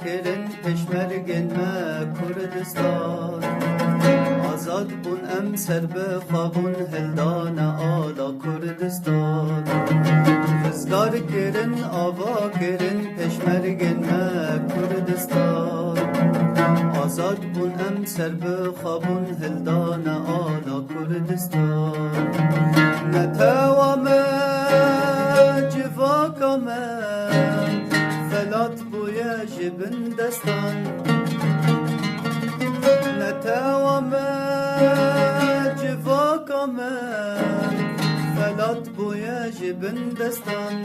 کرن پشمرگن ما کردستان آزاد بون ام سر بخوابون هلدان آلا کردستان رزگار کرن آوا کرن پشمرگن ما کردستان آزاد بون ام سر بخوابون هلدان آلا کردستان نتوام جواکم فلات بویا جبن دستان نتوام جواکم فلات بویا جبن دستان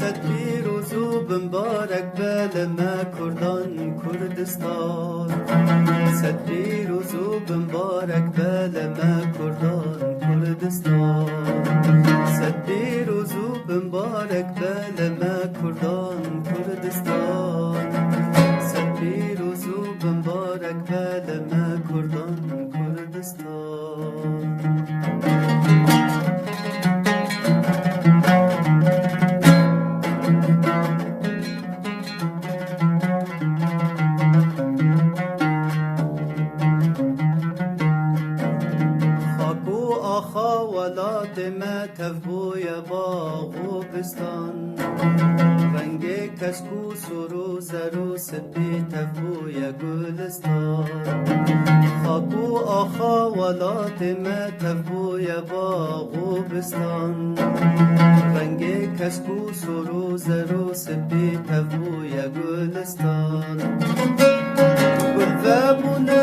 صد پیروزو بمبارک بل ما کردان کردستان صد پیروزو بمبارک بل ما کردان کردستان صد پیروزو بمبارک بل ما کردان کردستان صد پیروزو بمبارک بل ما کردان کردستان ولات ما تفبوی باغ و بستان رنگ کسکو سرو زرو سپی تفبوی گلستان خاکو آخا ولات ما تفبوی باغ و بستان رنگ کسکو سرو زرو سپی تفبوی گلستان گلفبونه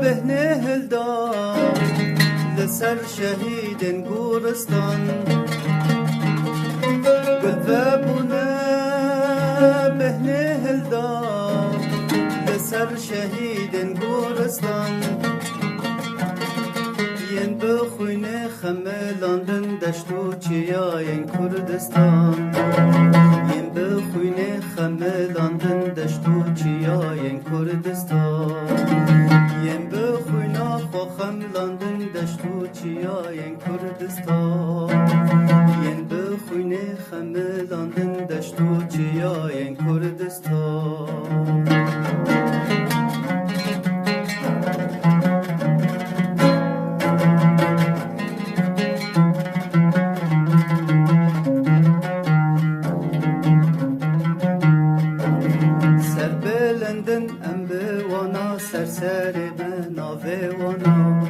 بهنه هلدان لسر شهید گورستان گلفبونه بهنه هلدان لسر شهید گورستان ین بخوینه خملاندن دشتو چیاین کردستان ین بخوینه خملاندن دشتو چیاین کردستان ین بخوینا خوخم لاندن دشتو چیاین کردستان ین بخوینه خملاندن دشتو چیاین کردستان سر من آوه وانا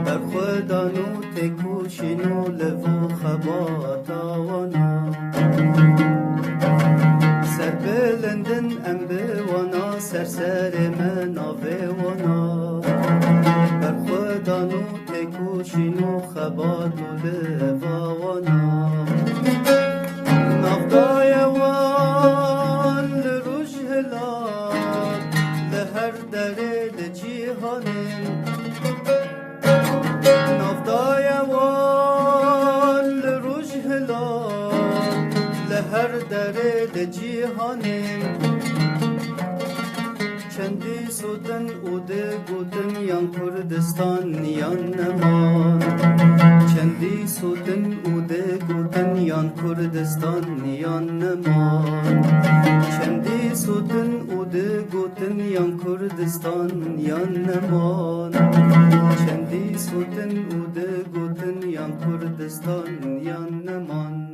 بر خودانو تکوشینو لفو خباتا وانا سر بلندن ام بوانا سر من آوه وانا بر خودانو تکوشینو خباتو لفا وانا نفدای وان لروش هلال لهر دره لجیهانم نفدای وان لروش هلال لهر دره لجیهانم چندی سودن اوده گودن یان کردستان یان نمان چندی سودن اوده گودن یان کردستان یان نمان چندی سودن اوده گودن یان کردستان یان نمان چندی سودن اوده گودن یان کردستان یان نمان